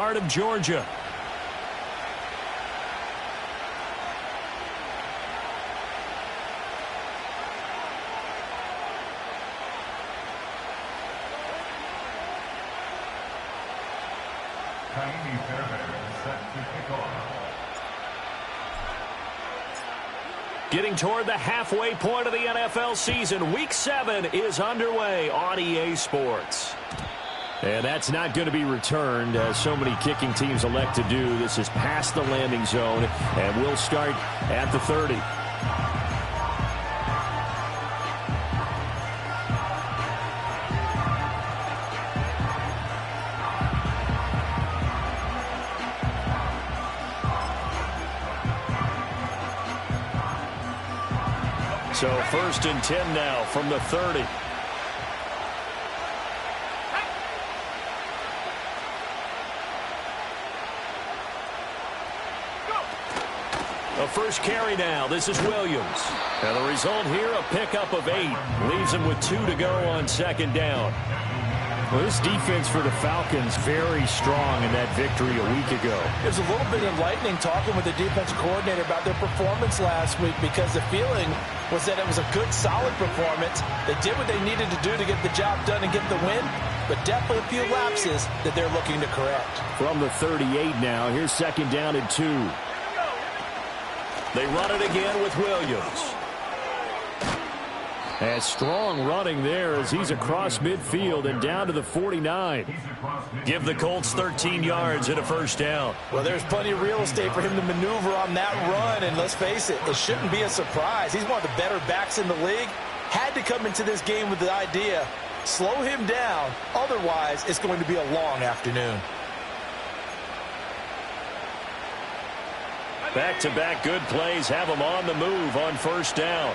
Part of Georgia. Getting toward the halfway point of the NFL season. Week 7 is underway on EA Sports. And that's not going to be returned, as so many kicking teams elect to do. This is past the landing zone, and we'll start at the 30. So 1st and 10 now from the 30. A first carry now. This is Williams. And the result here, a pickup of 8. Leaves him with 2 to go on 2nd down. Well, this defense for the Falcons very strong in that victory a week ago. It was a little bit enlightening talking with the defensive coordinator about their performance last week, because the feeling was that it was a good, solid performance. They did what they needed to do to get the job done and get the win, but definitely a few lapses that they're looking to correct. From the 38 now, here's 2nd down and 2. They run it again with Williams. And strong running there as he's across midfield and down to the 49. Give the Colts 13 yards and a first down. Well, there's plenty of real estate for him to maneuver on that run, and let's face it, it shouldn't be a surprise. He's one of the better backs in the league. Had to come into this game with the idea, slow him down, otherwise it's going to be a long afternoon. Back-to-back good plays have him on the move on first down.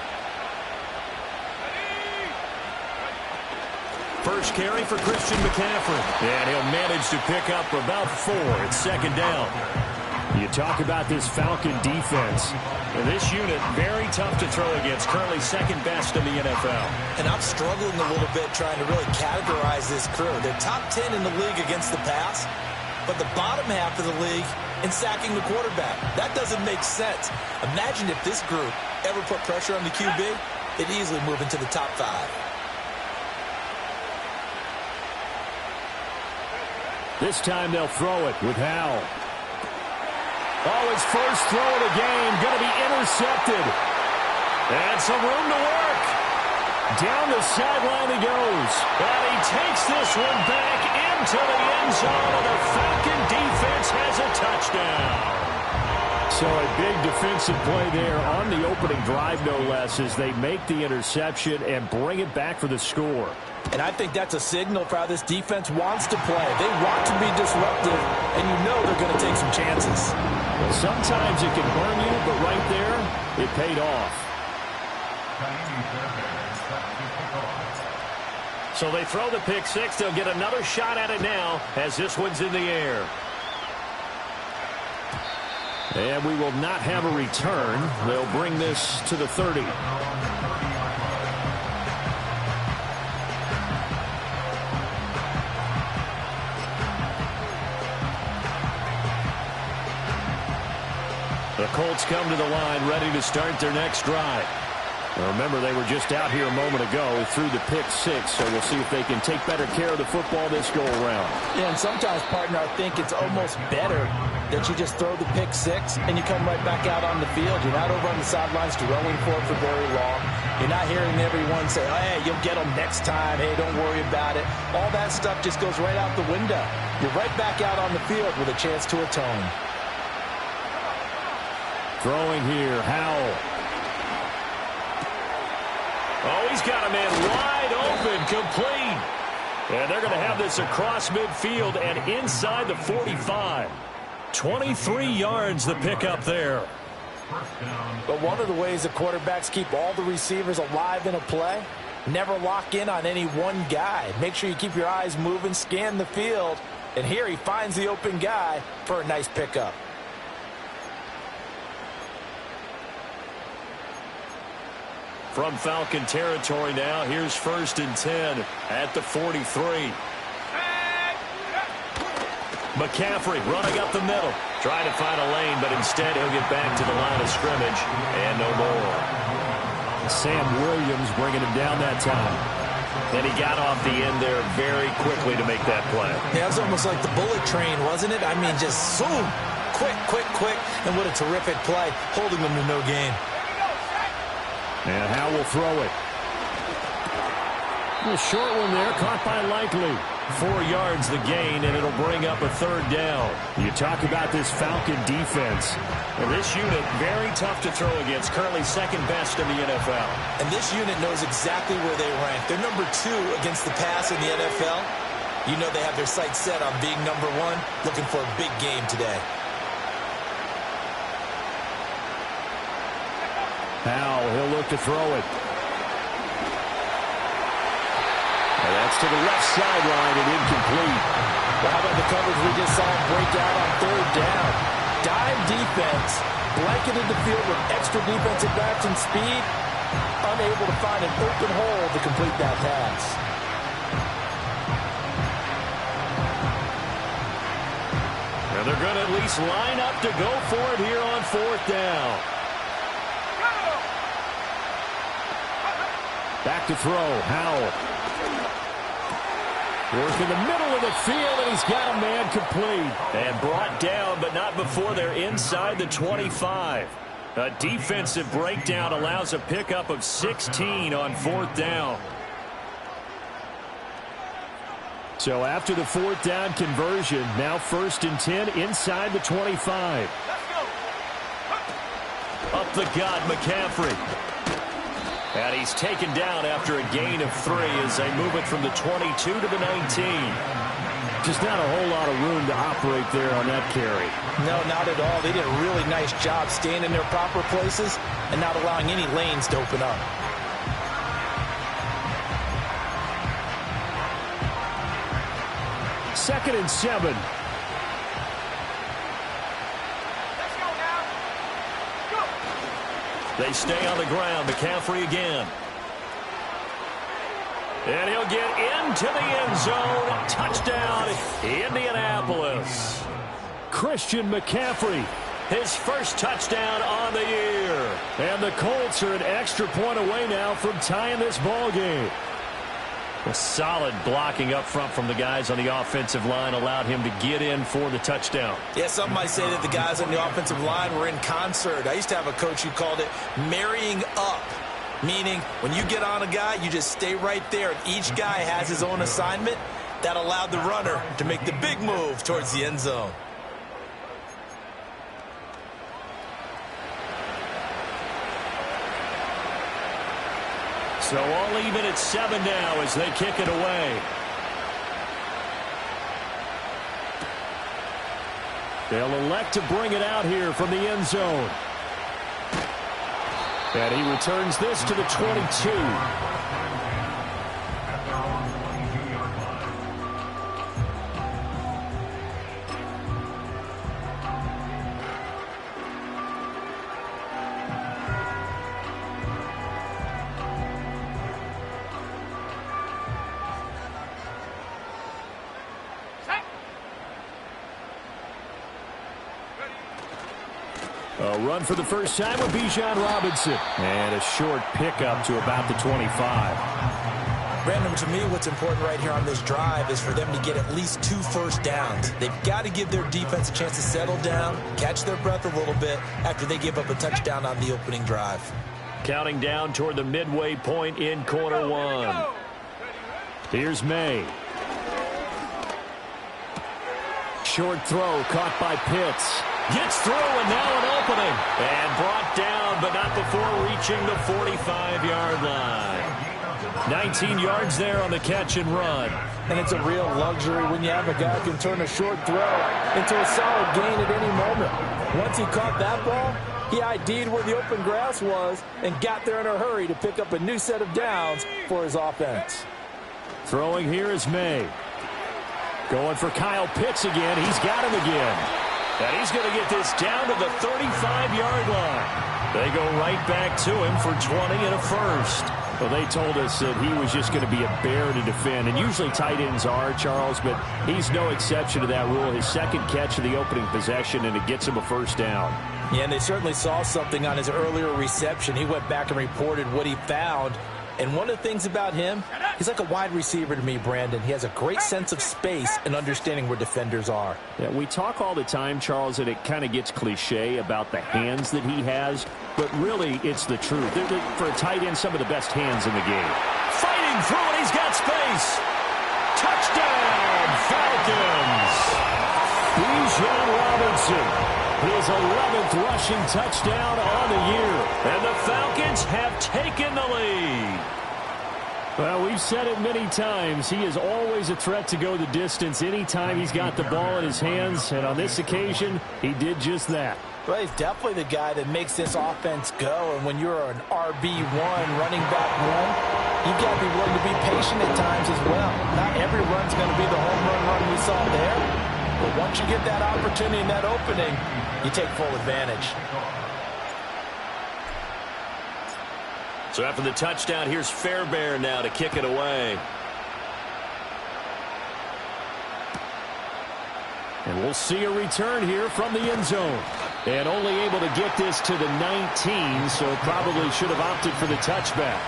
First carry for Christian McCaffrey. And he'll manage to pick up about 4 at 2nd down. You talk about this Falcon defense. And this unit, very tough to throw against. Currently 2nd best in the NFL. And I'm struggling a little bit trying to really categorize this crew. They're top 10 in the league against the pass, but the bottom half of the league in sacking the quarterback. That doesn't make sense. Imagine if this group ever put pressure on the QB, it'd easily move into the top 5. This time they'll throw it with Howell. Oh, his first throw of the game going to be intercepted. And some room to work. Down the sideline he goes. And he takes this one back into the end zone, and the Falcon defense has a touchdown. So a big defensive play there on the opening drive, no less, as they make the interception and bring it back for the score. And I think that's a signal for how this defense wants to play. They want to be disruptive, and you know they're going to take some chances. Sometimes it can burn you, but right there, it paid off. So they throw the pick 6. They'll get another shot at it now as this one's in the air. And we will not have a return. They'll bring this to the 30. The Colts come to the line ready to start their next drive. Now remember, they were just out here a moment ago through the pick 6, so we'll see if they can take better care of the football this go-around. Yeah, and sometimes, partner, I think it's almost better that you just throw the pick 6 and you come right back out on the field. You're not over on the sidelines dwelling for it for very long. You're not hearing everyone say, oh, hey, you'll get them next time. Hey, don't worry about it. All that stuff just goes right out the window. You're right back out on the field with a chance to atone. Throwing here, Howell. Oh, he's got a man wide open, complete. And they're going to have this across midfield and inside the 45. 23 yards the pickup there. But one of the ways the quarterbacks keep all the receivers alive in a play, never lock in on any one guy. Make sure you keep your eyes moving, scan the field. And here he finds the open guy for a nice pickup. From Falcon territory now, here's 1st and 10 at the 43. McCaffrey running up the middle. Trying to find a lane, but instead he'll get back to the line of scrimmage and no more. Sam Williams bringing him down that time. And he got off the end there very quickly to make that play. Yeah, it was almost like the bullet train, wasn't it? I mean, just zoom. Quick, quick, quick. And what a terrific play, holding them to no gain. And Howe will throw it. A short one there, caught by Likely. 4 yards the gain, and it'll bring up a third down. You talk about this Falcon defense. And this unit, very tough to throw against, currently second best in the NFL. And this unit knows exactly where they rank. They're number 2 against the pass in the NFL. You know they have their sights set on being number 1, looking for a big game today. Howe, he'll look to throw it. And that's to the left sideline and incomplete. Well, how about the coverage we just saw break out on third down? Dime defense, blanketed the field with extra defensive backs and speed, unable to find an open hole to complete that pass. And they're going to at least line up to go for it here on fourth down. Back to throw, Howell. Work in the middle of the field, and he's got a man complete. And brought down, but not before they're inside the 25. A defensive breakdown allows a pickup of 16 on fourth down. So after the fourth down conversion, now 1st and 10 inside the 25. Up the gut, McCaffrey. And he's taken down after a gain of 3 as they move it from the 22 to the 19. Just not a whole lot of room to operate there on that carry. No, not at all. They did a really nice job staying in their proper places and not allowing any lanes to open up. Second and 7. They stay on the ground. McCaffrey again. And he'll get into the end zone. Touchdown, Indianapolis. Christian McCaffrey, his first touchdown on the year. And the Colts are an extra point away now from tying this ball game. A solid blocking up front from the guys on the offensive line allowed him to get in for the touchdown. Yeah, some might say that the guys on the offensive line were in concert. I used to have a coach who called it marrying up, meaning when you get on a guy, you just stay right there. And each guy has his own assignment. That allowed the runner to make the big move towards the end zone. So all even at 7 now as they kick it away. They'll elect to bring it out here from the end zone. And he returns this to the 22. A run for the first time with Bijan Robinson. And a short pickup to about the 25. Brandon, to me, what's important right here on this drive is for them to get at least 2 first downs. They've got to give their defense a chance to settle down, catch their breath a little bit after they give up a touchdown on the opening drive. Counting down toward the midway point in quarter 1. Here's May. Short throw caught by Pitts. Gets through, and now an opening. And brought down, but not before reaching the 45-yard line. 19 yards there on the catch and run. And it's a real luxury when you have a guy who can turn a short throw into a solid gain at any moment. Once he caught that ball, he ID'd where the open grass was and got there in a hurry to pick up a new set of downs for his offense. Throwing here is May. Going for Kyle Pitts again. He's got him again. And he's going to get this down to the 35-yard line. They go right back to him for 20 and a first. Well, they told us that he was just going to be a bear to defend, and usually tight ends are, Charles, but he's no exception to that rule. His second catch of the opening possession, and it gets him a first down. Yeah, and they certainly saw something on his earlier reception. He went back and reported what he found. And one of the things about him, he's like a wide receiver to me, Brandon. He has a great sense of space and understanding where defenders are. Yeah, we talk all the time, Charles, and it kind of gets cliche about the hands that he has, but really it's the truth. For a tight end, some of the best hands in the game. Fighting through it, he's got space. Touchdown, Falcons. Bijan Robinson. His 11th rushing touchdown on the year. And the Falcons have taken the lead. Well, we've said it many times. He is always a threat to go the distance anytime he's got the ball in his hands. And on this occasion, he did just that. Well, he's definitely the guy that makes this offense go. And when you're an RB1, running back one, you've got to be willing to be patient at times as well. Not every run's going to be the home run we saw there. But once you get that opportunity and that opening, you take full advantage. So after the touchdown, here's Fairbairn now to kick it away. And we'll see a return here from the end zone. And only able to get this to the 19, so probably should have opted for the touchback.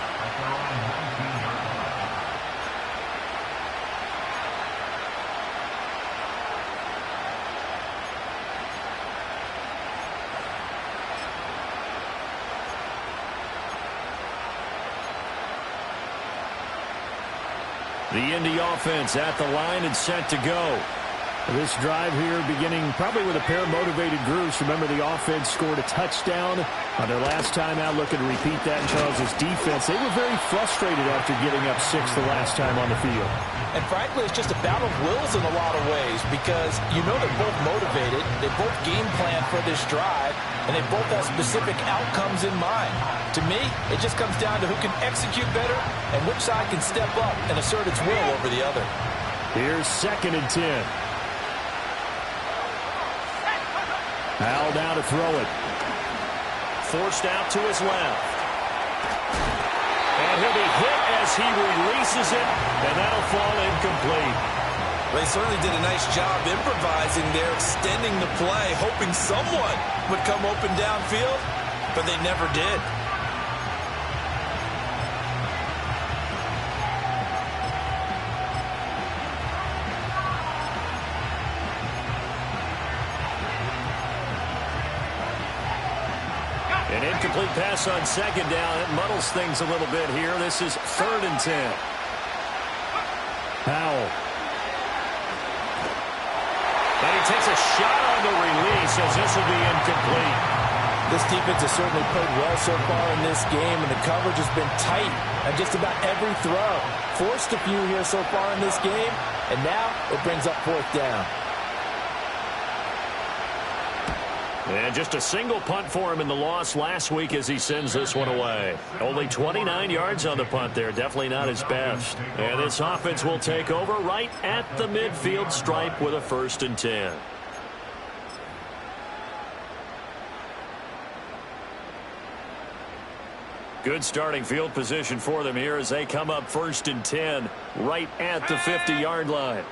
The Indy offense at the line and set to go. This drive here beginning probably with a pair of motivated groups. Remember, the offense scored a touchdown on their last time out. Looking to repeat that in Charles's defense. They were very frustrated after giving up 6 the last time on the field. And frankly, it's just a battle of wills in a lot of ways because you know they're both motivated. They both game plan for this drive, and they both have specific outcomes in mind. To me, it just comes down to who can execute better and which side can step up and assert its will over the other. Here's 2nd and 10. Howell now to throw it. Forced out to his left. And he'll be hit as he releases it, and that'll fall incomplete. They certainly did a nice job improvising there, extending the play, hoping someone would come open downfield, but they never did. An incomplete pass on 2nd down. It muddles things a little bit here. This is 3rd and 10. Howell. And he takes a shot on the release as this will be incomplete. This defense has certainly played well so far in this game, and the coverage has been tight on just about every throw. Forced a few here so far in this game, and now it brings up 4th down. And just a single punt for him in the loss last week as he sends this one away. Only 29 yards on the punt there. Definitely not his best. And this offense will take over right at the midfield stripe with a 1st and 10. Good starting field position for them here as they come up 1st and 10 right at the 50-yard line.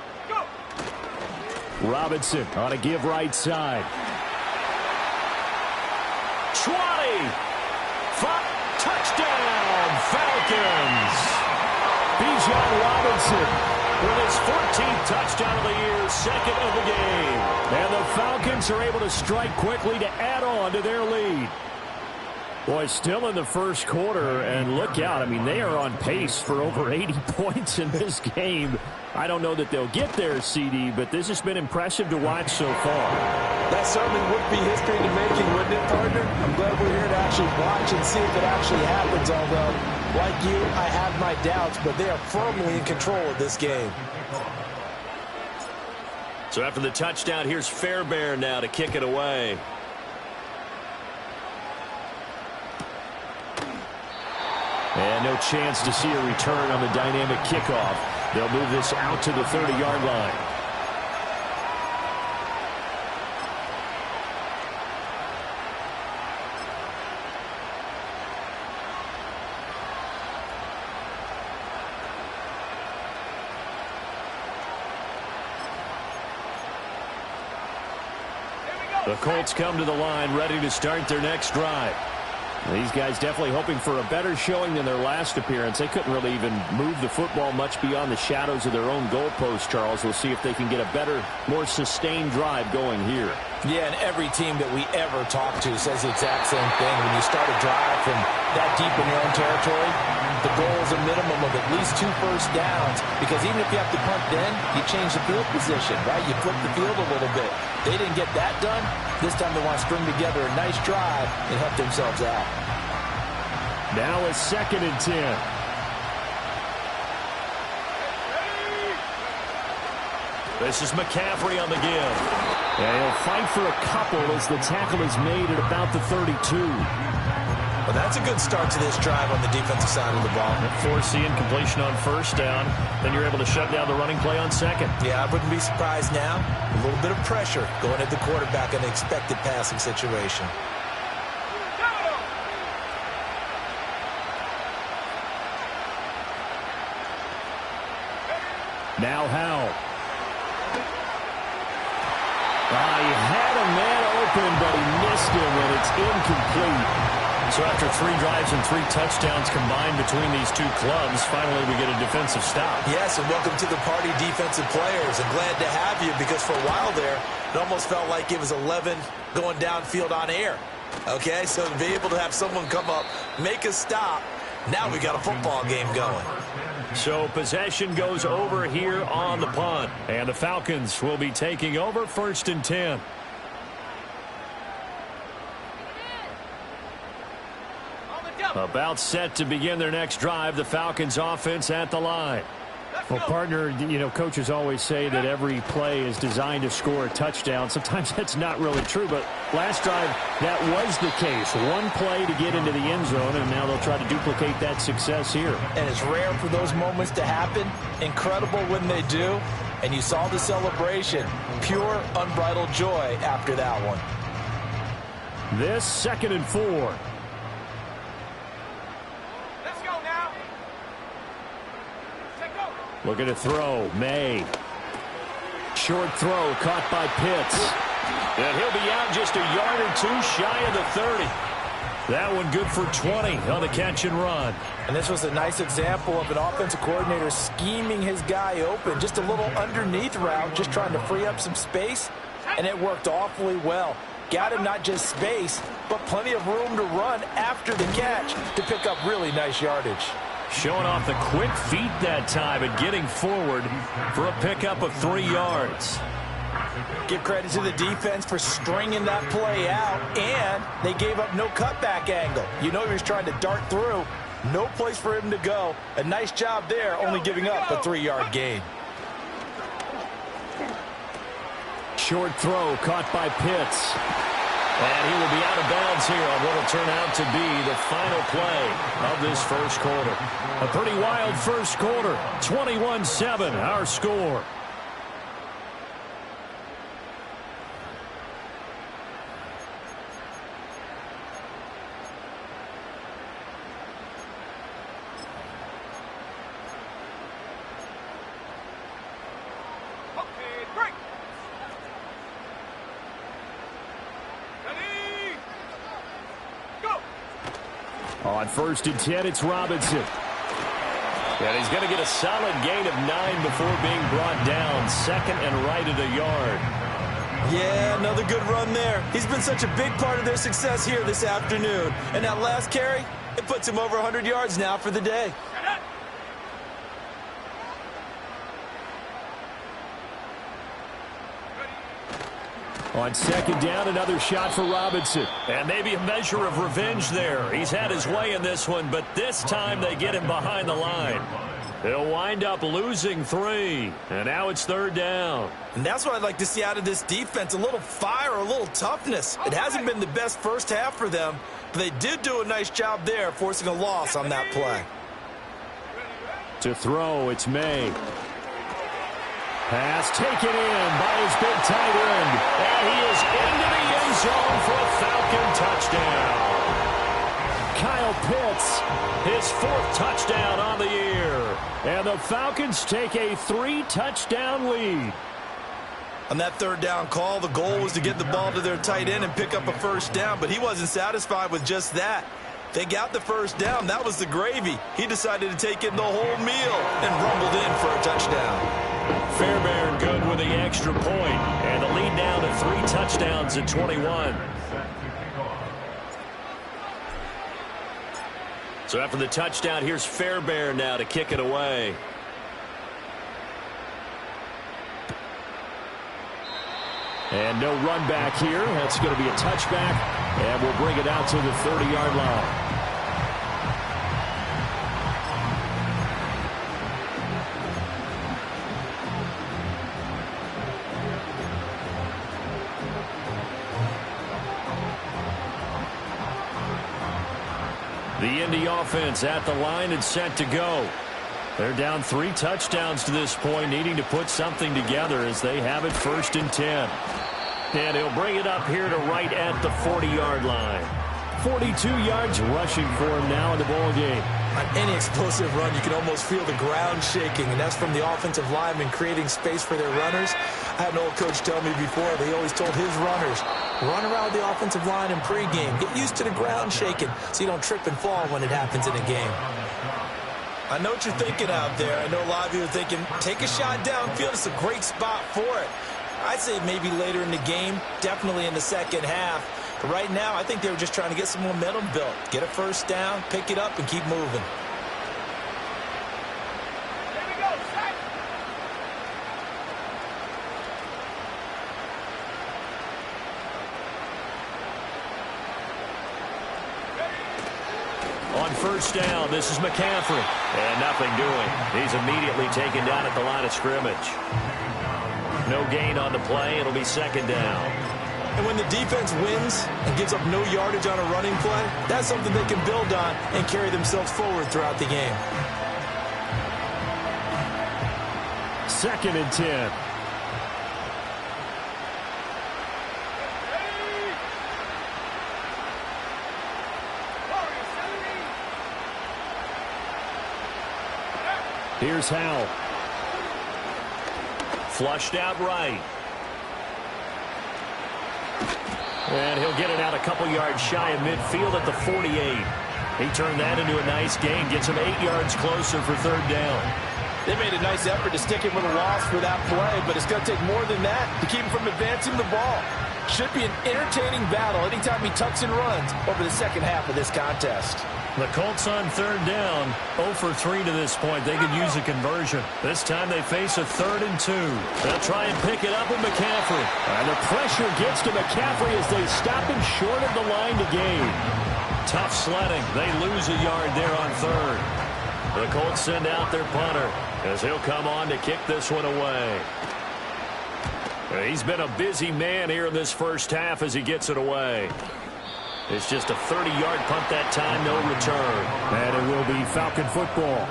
Robinson on a give right side. 20. Touchdown, Falcons. Bijan Robinson with his 14th touchdown of the year, 2nd of the game. And the Falcons are able to strike quickly to add on to their lead. Boy, still in the first quarter, and look out. I mean, they are on pace for over 80 points in this game. I don't know that they'll get there, CD, but this has been impressive to watch so far. That certainly would be history to making, wouldn't it, partner? I'm glad we're here to actually watch and see if it actually happens, although, like you, I have my doubts, but they are firmly in control of this game. So after the touchdown, here's Fairbairn now to kick it away. And no chance to see a return on the dynamic kickoff. They'll move this out to the 30-yard line. The Colts come to the line ready to start their next drive. These guys definitely hoping for a better showing than their last appearance. They couldn't really even move the football much beyond the shadows of their own goalpost, Charles. We'll see if they can get a better, more sustained drive going here. Yeah, and every team that we ever talk to says the exact same thing. When you start a drive from that deep in your own territory, the goal is a minimum of at least 2 first downs, because even if you have to punt then, you change the field position, right? You flip the field a little bit. They didn't get that done. This time they want to string together a nice drive and help themselves out. Now a 2nd and 10. This is McCaffrey on the give. And he'll fight for a couple as the tackle is made at about the 32. Well, that's a good start to this drive on the defensive side of the ball. Forcing completion on 1st down. Then you're able to shut down the running play on 2nd. Yeah, I wouldn't be surprised now. A little bit of pressure going at the quarterback in an expected passing situation. Now Howell. He had a man open, but he missed him, and it's incomplete. So after 3 drives and 3 touchdowns combined between these two clubs, finally we get a defensive stop. Yes, and welcome to the party, defensive players. And glad to have you, because for a while there, it almost felt like it was 11 going downfield on air. Okay, so to be able to have someone come up, make a stop, now we got a football game going. So possession goes over here on the punt. And the Falcons will be taking over 1st and 10. About set to begin their next drive. The Falcons offense at the line. Well, partner, you know, coaches always say that every play is designed to score a touchdown. Sometimes that's not really true, but last drive, that was the case. 1 play to get into the end zone, and now they'll try to duplicate that success here. And it's rare for those moments to happen. Incredible when they do. And you saw the celebration. Pure, unbridled joy after that one. This 2nd and 4. Looking to throw. May. Short throw caught by Pitts. And he'll be out just a yard or 2 shy of the 30. That one good for 20 on the catch and run. And this was a nice example of an offensive coordinator scheming his guy open. Just a little underneath route, just trying to free up some space. And it worked awfully well. Got him not just space, but plenty of room to run after the catch to pick up really nice yardage. Showing off the quick feet that time and getting forward for a pickup of 3 yards. Give credit to the defense for stringing that play out, and they gave up no cutback angle. You know he was trying to dart through. No place for him to go. A nice job there, only giving up a 3-yard gain. Short throw caught by Pitts. And he will be out of bounds here on what will turn out to be the final play of this first quarter. A pretty wild first quarter. 21-7, our score. On 1st and 10, it's Robinson. And he's going to get a solid gain of 9 before being brought down. 2nd and right at a yard. Yeah, another good run there. He's been such a big part of their success here this afternoon. And that last carry, it puts him over 100 yards now for the day. On 2nd down, another shot for Robinson. And maybe a measure of revenge there. He's had his way in this one, but this time they get him behind the line. They'll wind up losing 3. And now it's 3rd down. And that's what I'd like to see out of this defense. A little fire, a little toughness. It hasn't been the best first half for them, but they did do a nice job there, forcing a loss on that play. To throw, it's May. Pass taken in by his big tight end. And he is into the end zone for a Falcon touchdown. Kyle Pitts, his 4th touchdown on the year. And the Falcons take a 3-touchdown lead. On that third down call, the goal was to get the ball to their tight end and pick up a first down, but he wasn't satisfied with just that. They got the first down. That was the gravy. He decided to take in the whole meal and rumbled in for a touchdown. Fairbairn good with the extra point, and the lead down to 3 touchdowns at 21. So after the touchdown, here's Fairbairn now to kick it away. And no run back here. That's going to be a touchback, and we'll bring it out to the 30-yard line. The Indy offense at the line and set to go. They're down 3 touchdowns to this point, needing to put something together as they have it 1st and 10. And he'll bring it up here to right at the 40-yard line. 42 yards rushing for him now in the ball game. On any explosive run, you can almost feel the ground shaking, and that's from the offensive linemen creating space for their runners. I had an old coach tell me before, they always told his runners, run around the offensive line in pregame. Get used to the ground shaking so you don't trip and fall when it happens in a game. I know what you're thinking out there. I know a lot of you are thinking, take a shot downfield. It's a great spot for it. I'd say maybe later in the game, definitely in the second half. But right now, I think they were just trying to get some momentum built. Get a first down, pick it up, and keep moving. On first down, this is McCaffrey. And nothing doing. He's immediately taken down at the line of scrimmage. No gain on the play. It'll be second down. And when the defense wins and gives up no yardage on a running play, that's something they can build on and carry themselves forward throughout the game. 2nd and 10. Here's Howell. Flushed out right. And he'll get it out a couple yards shy of midfield at the 48. He turned that into a nice gain. Gets him 8 yards closer for 3rd down. They made a nice effort to stick him with a loss for that play, but it's going to take more than that to keep him from advancing the ball. Should be an entertaining battle anytime he tucks and runs over the second half of this contest. The Colts on 3rd down, 0 for 3 to this point. They could use a conversion. This time they face a 3rd and 2. They'll try and pick it up with McCaffrey. And the pressure gets to McCaffrey as they stop him short of the line to gain. Tough sledding. They lose a yard there on 3rd. The Colts send out their punter as he'll come on to kick this one away. He's been a busy man here in this first half as he gets it away. It's just a 30-yard punt that time, no return. And it will be Falcon football.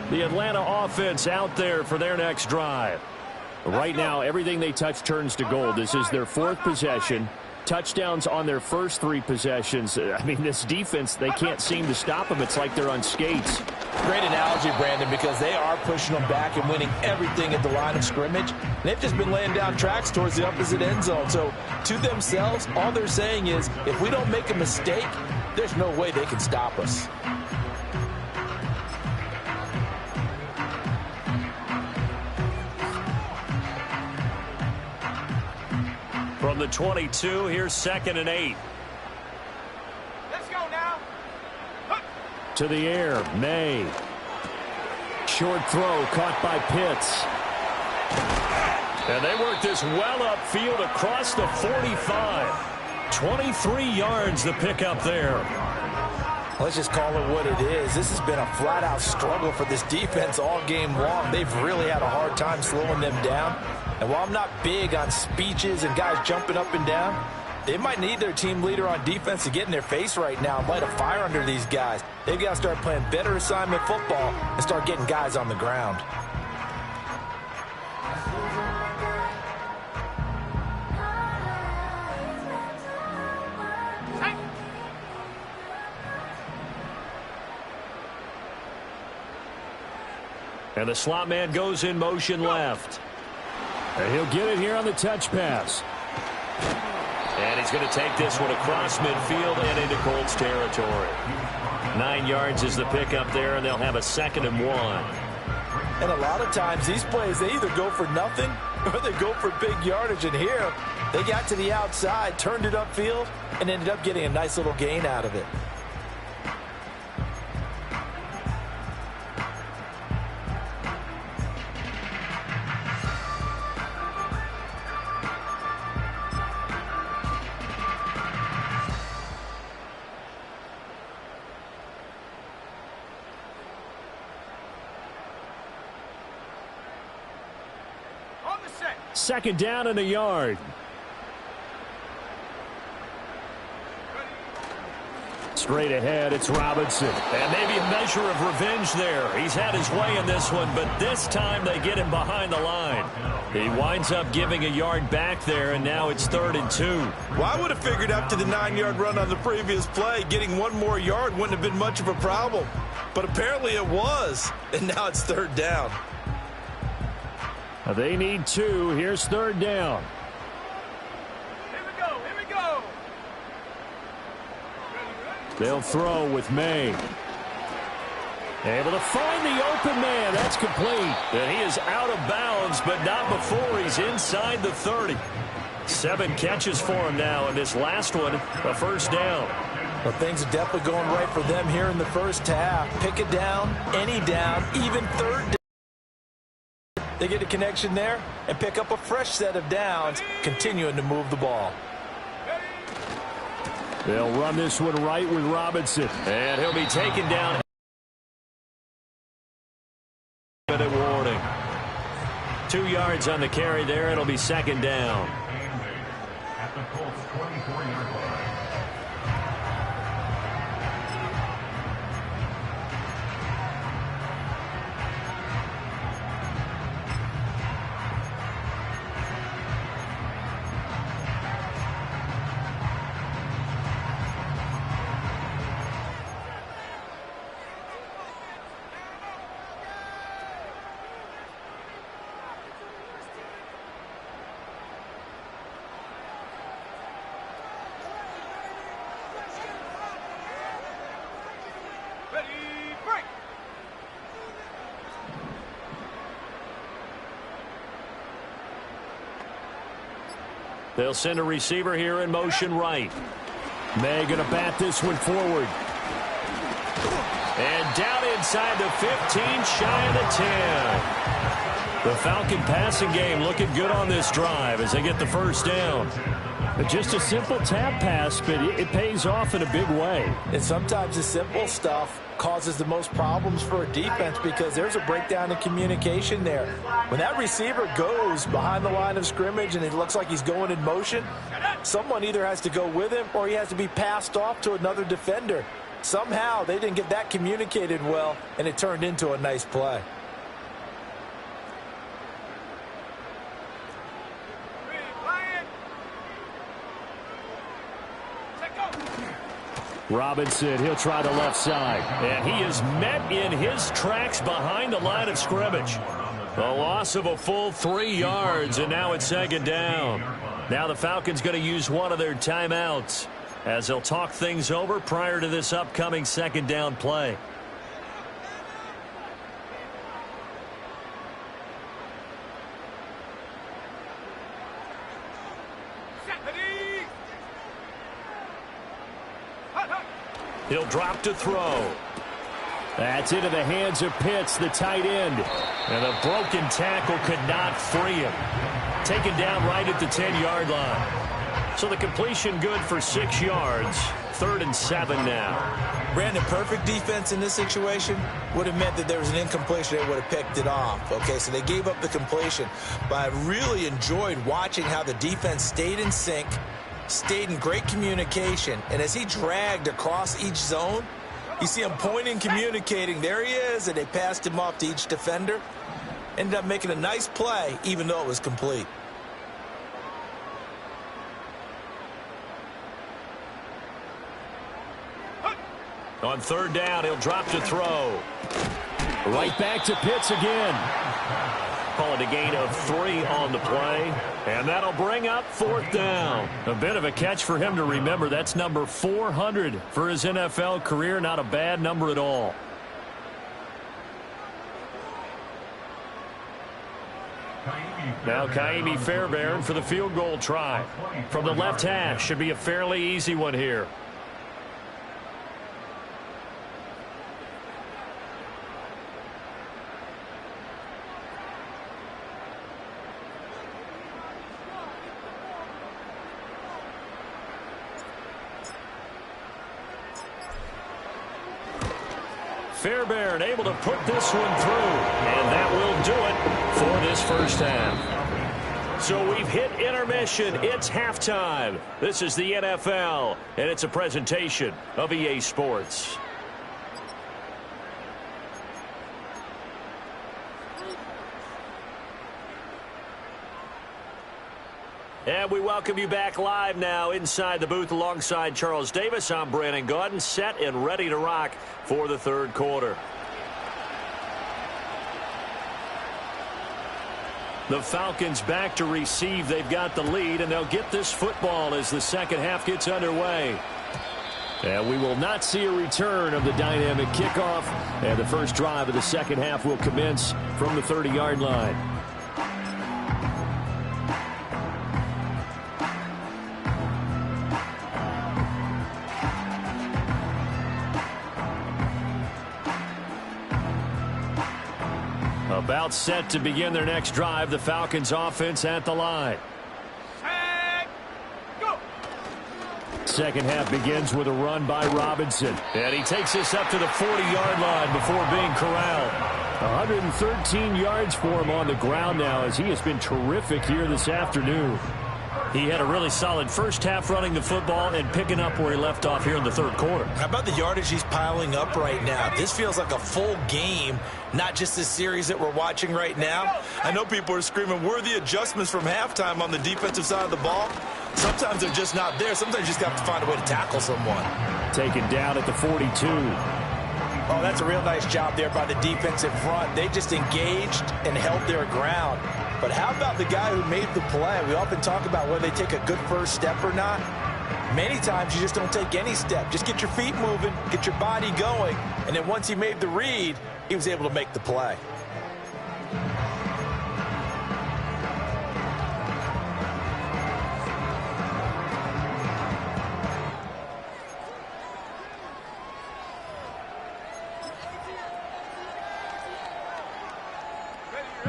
The Atlanta offense out there for their next drive. Right now, everything they touch turns to gold. This is their 4th possession. Touchdowns on their first 3 possessions. I mean, this defense, they can't seem to stop them. It's like they're on skates. Great analogy, Brandon, because they are pushing them back and winning everything at the line of scrimmage. They've just been laying down tracks towards the opposite end zone. So, to themselves, all they're saying is, if we don't make a mistake, there's no way they can stop us. From the 22, here's 2nd and 8. Let's go now. To the air, May. Short throw caught by Pitts. And they work this well upfield across the 45. 23 yards the pickup there. Let's just call it what it is. This has been a flat-out struggle for this defense all game long. They've really had a hard time slowing them down. And while I'm not big on speeches and guys jumping up and down, they might need their team leader on defense to get in their face right now and light a fire under these guys. They've got to start playing better assignment football and start getting guys on the ground. And the slot man goes in motion left. And he'll get it here on the touch pass. And he's going to take this one across midfield and into Colts territory. 9 yards is the pickup there, and they'll have a 2nd and 1. And a lot of times these plays, they either go for nothing or they go for big yardage. And here, they got to the outside, turned it upfield, and ended up getting a nice little gain out of it. On the set. 2nd down and a yard. Straight ahead, it's Robinson. And maybe a measure of revenge there. He's had his way in this one, but this time they get him behind the line. He winds up giving a yard back there, and now it's 3rd and 2. Well, I would have figured after the 9-yard run on the previous play, getting 1 more yard wouldn't have been much of a problem. But apparently it was, and now it's 3rd down. They need 2. Here's 3rd down. Here we go. Here we go. They'll throw with May. Able to find the open man. That's complete. And he is out of bounds, but not before he's inside the 30. 7 catches for him now, and this last one, a 1st down. Well, things are definitely going right for them here in the first half. Pick it down, any down, even 3rd down. They get a connection there and pick up a fresh set of downs, continuing to move the ball. They'll run this one right with Robinson. And he'll be taken down. Minute warning. 2 yards on the carry there. It'll be 2nd down. At the Colts 24-yard line. Ready, break. They'll send a receiver here in motion right. May going to bat this one forward. And down inside the 15, shy of the 10. The Falcon passing game looking good on this drive as they get the 1st down. Just a simple tap pass, but it pays off in a big way. And sometimes the simple stuff causes the most problems for a defense because there's a breakdown in communication there. When that receiver goes behind the line of scrimmage and it looks like he's going in motion, someone either has to go with him or he has to be passed off to another defender. Somehow they didn't get that communicated well, and it turned into a nice play. Robinson, he'll try the left side. And he is met in his tracks behind the line of scrimmage. A loss of a full 3 yards, and now it's 2nd down. Now the Falcons going to use one of their timeouts as they'll talk things over prior to this upcoming 2nd down play. He'll drop to throw. That's into the hands of Pitts, the tight end. And a broken tackle could not free him. Taken down right at the 10-yard line. So the completion good for 6 yards. 3rd and 7 now. Brandon, perfect defense in this situation would have meant that there was an incompletion. They would have picked it off. Okay, so they gave up the completion. But I really enjoyed watching how the defense stayed in sync, stayed in great communication, and as he dragged across each zone, you see him pointing, communicating. There he is, and they passed him off to each defender. Ended up making a nice play, even though it was complete. On 3rd down, he'll drop to throw. Right back to Pitts again. Call it a gain of 3 on the play. And that'll bring up 4th down. A bit of a catch for him to remember. That's number 400 for his NFL career. Not a bad number at all. Now Kaimi Fairbairn for the field goal try. From the left hash. Should be a fairly easy one here. Fairbairn able to put this one through. And that will do it for this first half. So we've hit intermission. It's halftime. This is the NFL, and it's a presentation of EA Sports. And we welcome you back live now inside the booth alongside Charles Davis. I'm Brandon Gaudin, set and ready to rock for the third quarter. The Falcons back to receive. They've got the lead, and they'll get this football as the second half gets underway. And we will not see a return of the dynamic kickoff. And the first drive of the second half will commence from the 30-yard line. About set to begin their next drive. The Falcons offense at the line. Set, go. Second half begins with a run by Robinson. And he takes this up to the 40-yard line before being corralled. 113 yards for him on the ground now as he has been terrific here this afternoon. He had a really solid first half running the football and picking up where he left off here in the third quarter. How about the yardage he's piling up right now? This feels like a full game, not just this series that we're watching right now. I know people are screaming, worthy adjustments from halftime on the defensive side of the ball. Sometimes they're just not there. Sometimes you just have to find a way to tackle someone. Taken down at the 42. Oh, that's a real nice job there by the defensive front. They just engaged and held their ground. But how about the guy who made the play? We often talk about whether they take a good first step or not. Many times you just don't take any step. Just get your feet moving, get your body going, and then once he made the read, he was able to make the play.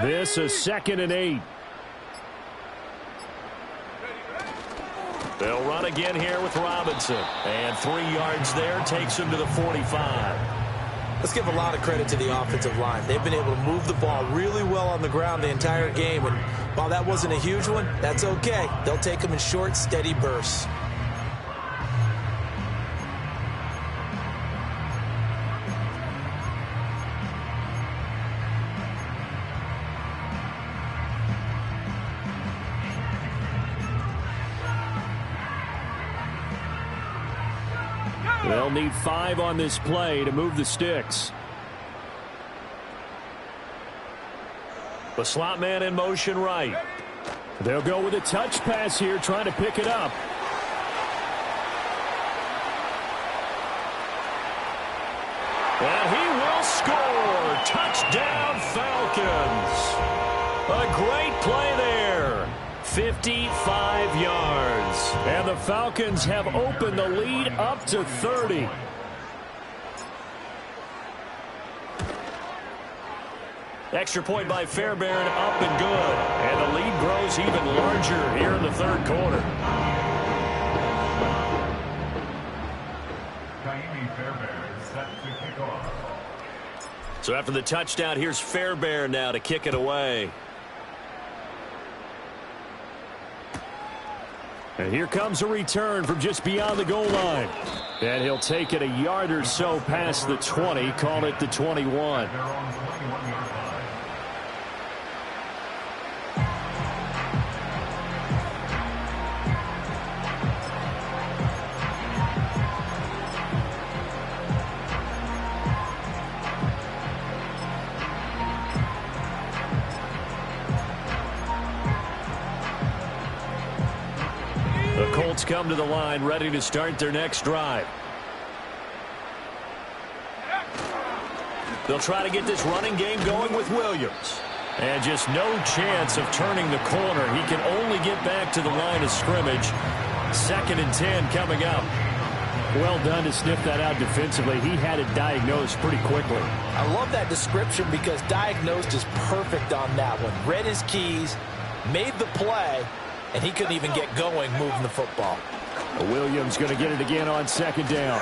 This is 2nd and 8. They'll run again here with Robinson. And 3 yards there takes him to the 45. Let's give a lot of credit to the offensive line. They've been able to move the ball really well on the ground the entire game. And while that wasn't a huge one, that's okay. They'll take them in short, steady bursts. They'll need 5 on this play to move the sticks. The slot man in motion right. They'll go with a touch pass here, trying to pick it up. And he will score. Touchdown, Falcons. A great play there. 55 yards. And the Falcons have opened the lead up to 30. Extra point by Fairbairn, up and good. And the lead grows even larger here in the third quarter. Set to kick off. So after the touchdown, here's Fairbairn now to kick it away. And here comes a return from just beyond the goal line. And he'll take it a yard or so past the 20, call it the 21. They're on 21-yard line. The Colts come to the line, ready to start their next drive. They'll try to get this running game going with Williams. And just no chance of turning the corner. He can only get back to the line of scrimmage. 2nd and 10 coming up. Well done to sniff that out defensively. He had it diagnosed pretty quickly. I love that description because diagnosed is perfect on that one. Read his keys, made the play, and he couldn't even get going moving the football. Williams going to get it again on 2nd down.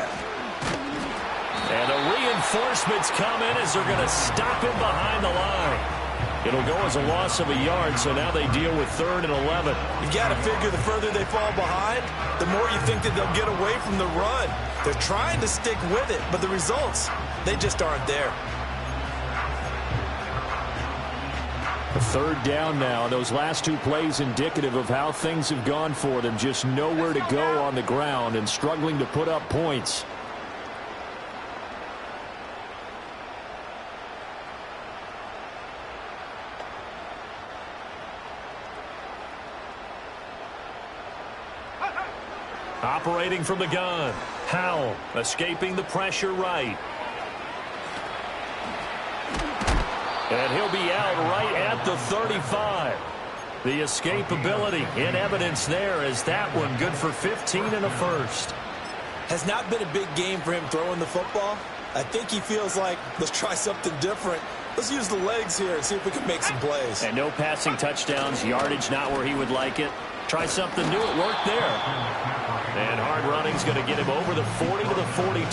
And the reinforcements come in as they're going to stop him behind the line. It'll go as a loss of a yard, so now they deal with 3rd and 11. You've got to figure the further they fall behind, the more you think that they'll get away from the run. They're trying to stick with it, but the results, they just aren't there. A 3rd down now. Those last 2 plays indicative of how things have gone for them. Just nowhere to go on the ground and struggling to put up points. Operating from the gun. Howell escaping the pressure right. And he'll be out right at the 35. The escapability in evidence there as that one good for 15 and a first. Has not been a big game for him throwing the football. I think he feels like, let's try something different. Let's use the legs here and see if we can make some plays. And no passing touchdowns, yardage not where he would like it. Try something new. It worked there. And hard running's going to get him over the 40 to the 42.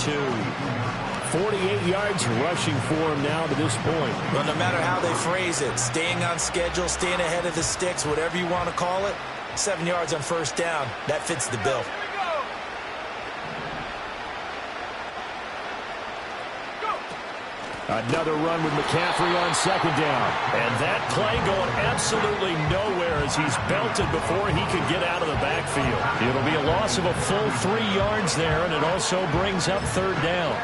48 yards rushing for him now to this point. Well, no matter how they phrase it, staying on schedule, staying ahead of the sticks, whatever you want to call it, 7 yards on 1st down, that fits the bill. Another run with McCaffrey on 2nd down. And that play going absolutely nowhere as he's belted before he could get out of the backfield. It'll be a loss of a full 3 yards there, and it also brings up 3rd down.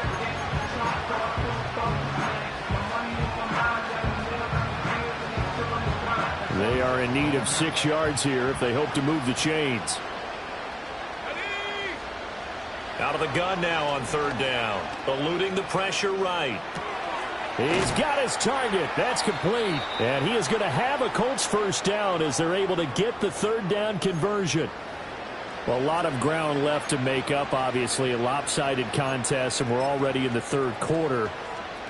They are in need of 6 yards here if they hope to move the chains. Out of the gun now on 3rd down. Eluding the pressure right. He's got his target. That's complete. And he is going to have a Colts 1st down as they're able to get the 3rd down conversion. Well, a lot of ground left to make up, obviously. A lopsided contest, and we're already in the 3rd quarter.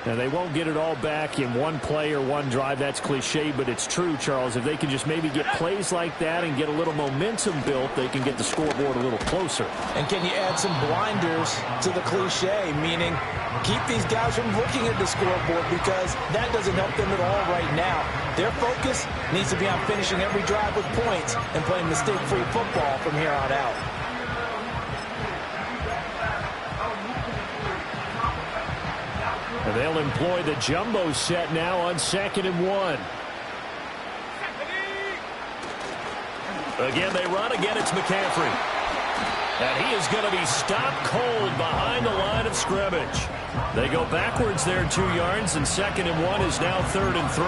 Now, they won't get it all back in one play or one drive. That's cliche, but it's true, Charles. If they can just maybe get plays like that and get a little momentum built, they can get the scoreboard a little closer. And can you add some blinders to the cliche, meaning keep these guys from looking at the scoreboard because that doesn't help them at all right now. Their focus needs to be on finishing every drive with points and playing mistake-free football from here on out. And they'll employ the jumbo set now on 2nd and 1. Again, they run. Again, it's McCaffrey. And he is going to be stopped cold behind the line of scrimmage. They go backwards there 2 yards, and 2nd and 1 is now 3rd and 3.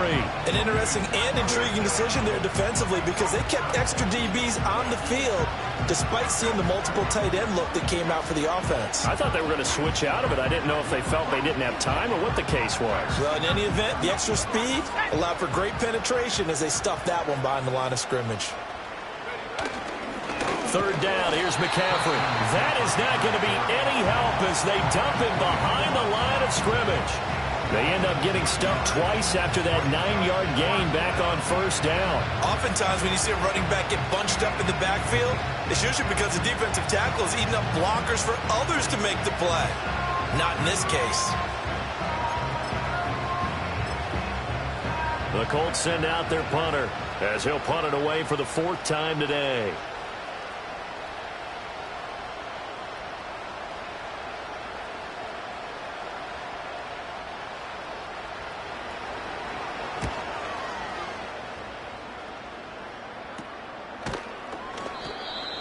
An interesting and intriguing decision there defensively because they kept extra DBs on the field despite seeing the multiple tight end look that came out for the offense. I thought they were going to switch out of it. I didn't know if they felt they didn't have time or what the case was. Well, in any event, the extra speed allowed for great penetration as they stuffed that one behind the line of scrimmage. 3rd down, here's McCaffrey. That is not going to be any help as they dump him behind the line of scrimmage. They end up getting stuffed twice after that 9-yard gain back on 1st down. Oftentimes when you see a running back get bunched up in the backfield, it's usually because the defensive tackle is eating up blockers for others to make the play. Not in this case. The Colts send out their punter as he'll punt it away for the 4th time today.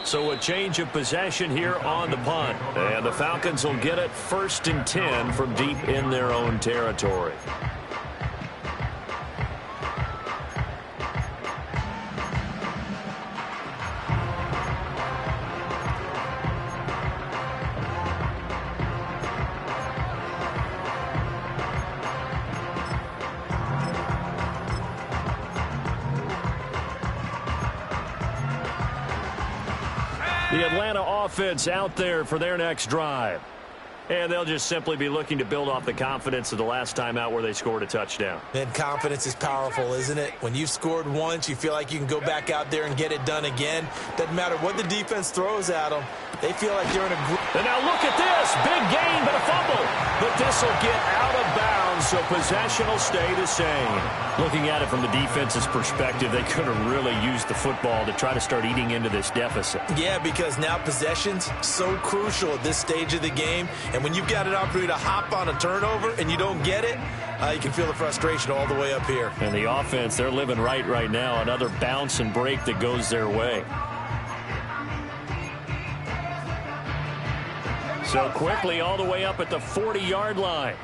So a change of possession here on the punt. And the Falcons will get it 1st and 10 from deep in their own territory. The Atlanta offense out there for their next drive. And they'll just simply be looking to build off the confidence of the last time out where they scored a touchdown. And confidence is powerful, isn't it? When you've scored once, you feel like you can go back out there and get it done again. Doesn't matter what the defense throws at them. They feel like they're in a group. And now look at this. Big gain, but a fumble. But this will get out of bounds, so possession will stay the same. Looking at it from the defense's perspective, they could have really used the football to try to start eating into this deficit. Yeah, because now possession's so crucial at this stage of the game. And when you've got an opportunity to hop on a turnover and you don't get it, you can feel the frustration all the way up here. And the offense, they're living right now. Another bounce and break that goes their way. So quickly all the way up at the 40-yard line.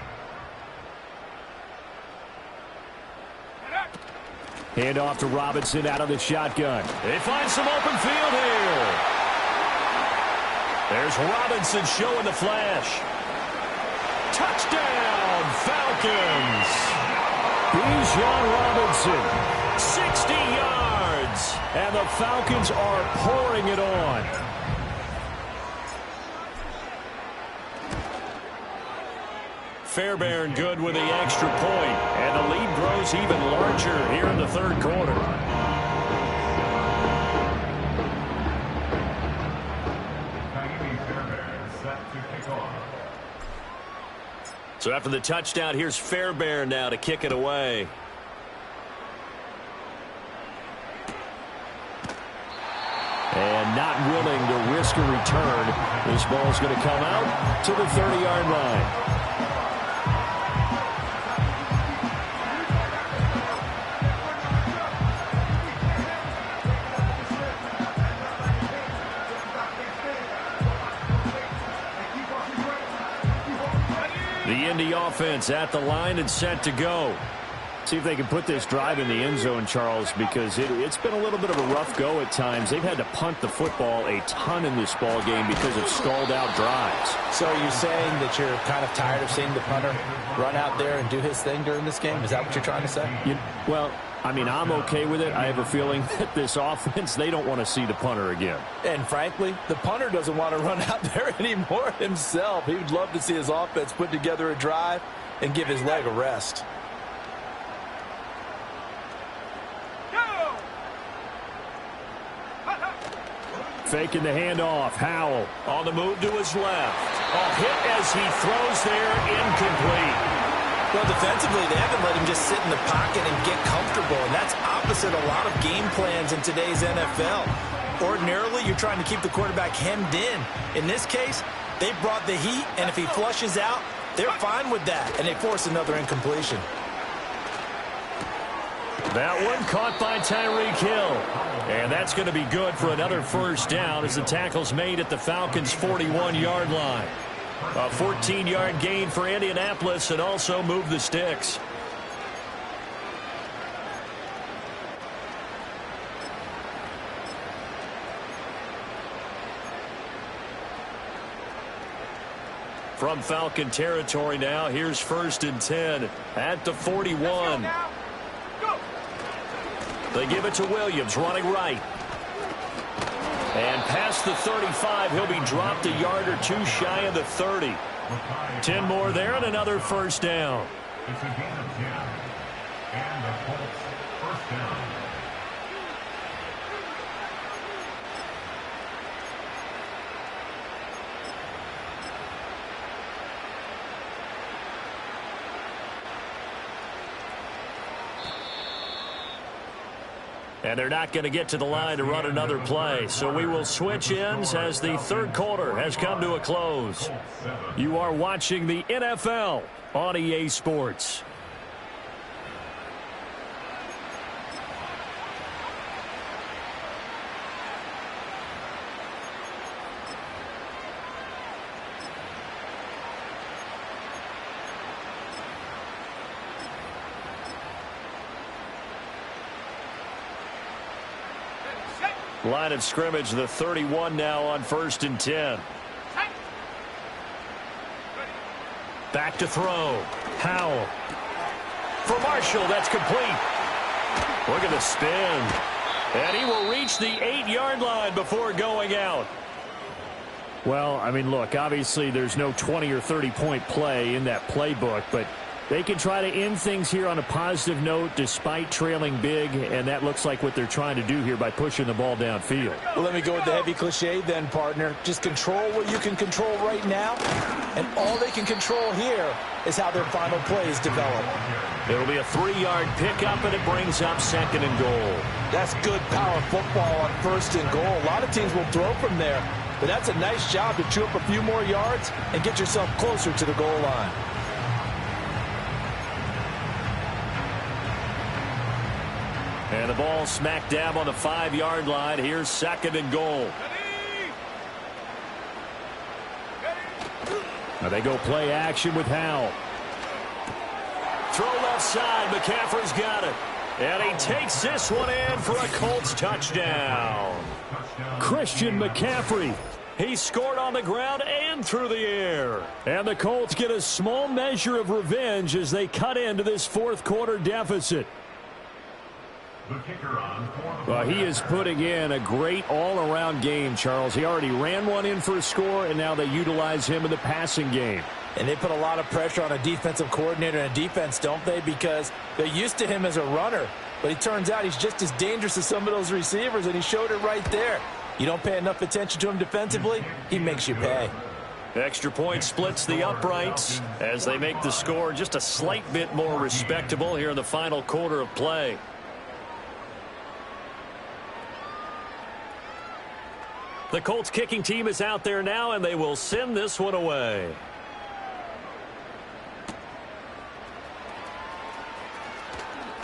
Hand off to Robinson out of the shotgun. They find some open field here. There's Robinson showing the flash. Touchdown, Falcons. Bijan Robinson, 60 yards. And the Falcons are pouring it on. Fairbairn good with the extra point, and the lead grows even larger here in the third quarter. So after the touchdown, here's Fairbairn now to kick it away. And not willing to risk a return. This ball's going to come out to the 30-yard line. The Indy offense at the line and set to go. See if they can put this drive in the end zone, Charles, because it's been a little bit of a rough go at times. They've had to punt the football a ton in this ball game because of stalled-out drives. So are you saying that you're kind of tired of seeing the punter run out there and do his thing during this game? Is that what you're trying to say? Well, I mean, I'm okay with it. I have a feeling that this offense, they don't want to see the punter again. And frankly, the punter doesn't want to run out there anymore himself. He would love to see his offense put together a drive and give his leg a rest. Faking the handoff. Howell on the move to his left. A hit as he throws there, incomplete. Well, defensively, they haven't let him just sit in the pocket and get comfortable, and that's opposite a lot of game plans in today's NFL. Ordinarily, you're trying to keep the quarterback hemmed in. In this case, they brought the heat, and if he flushes out, they're fine with that, and they force another incompletion. That one caught by Tyreek Hill. And that's going to be good for another first down as the tackle's made at the Falcons' 41-yard line. A 14-yard gain for Indianapolis and also move the sticks. From Falcon territory now, here's 1st and 10 at the 41. They give it to Williams, running right. And past the 35, he'll be dropped a yard or two shy of the 30. 10 more there and another first down. It's a gain of 10. And the Colts first down. And they're not going to get to the line to run another play. So we will switch ends as the third quarter has come to a close. You are watching the NFL on EA Sports. Line of scrimmage, the 31 now on 1st and 10. Back to throw. Howell. For Marshall, that's complete. Look at the spin. And he will reach the 8-yard line before going out. Well, I mean, look, obviously there's no 20 or 30-point play in that playbook, but they can try to end things here on a positive note despite trailing big, and that looks like what they're trying to do here by pushing the ball downfield. Well, let me go with the heavy cliche then, partner. Just control what you can control right now, and all they can control here is how their final plays develop. It'll be a 3-yard pickup, and it brings up 2nd and goal. That's good power football on 1st and goal. A lot of teams will throw from there, but that's a nice job to chew up a few more yards and get yourself closer to the goal line. And the ball smack dab on the 5-yard line. Here's 2nd and goal. Now they go play action with Howell. Throw left side. McCaffrey's got it. And he takes this one in for a Colts touchdown. Christian McCaffrey. He scored on the ground and through the air. And the Colts get a small measure of revenge as they cut into this 4th quarter deficit. The kicker on Well, he is putting in a great all-around game, Charles. He already ran one in for a score, and now they utilize him in the passing game. And they put a lot of pressure on a defensive coordinator and defense, don't they? Because they're used to him as a runner. But it turns out he's just as dangerous as some of those receivers, and he showed it right there. You don't pay enough attention to him defensively, he makes you pay. Extra point splits the uprights as they make the score just a slight bit more respectable here in the final quarter of play. The Colts kicking team is out there now, and they will send this one away.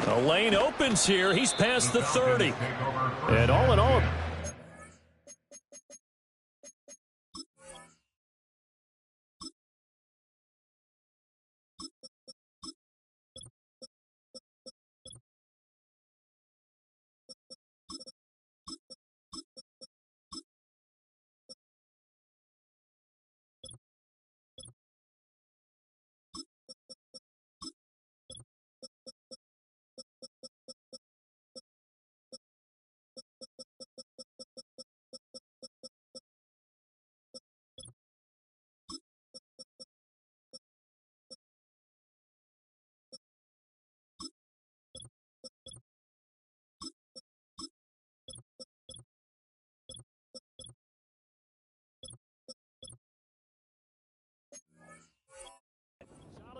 The lane opens here. He's past the 30. And all in all,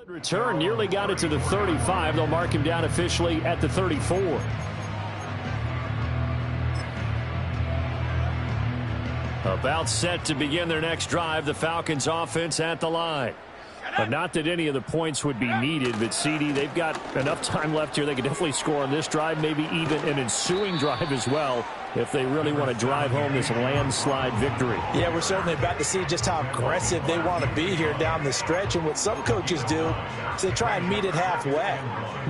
return nearly got it to the 35. They'll mark him down officially at the 34. About set to begin their next drive. The Falcons offense at the line. But not that any of the points would be needed, but CD, they've got enough time left here. They could definitely score on this drive, maybe even an ensuing drive as well, if they really want to drive home this landslide victory. Yeah, we're certainly about to see just how aggressive they want to be here down the stretch. And what some coaches do is they try and meet it halfway,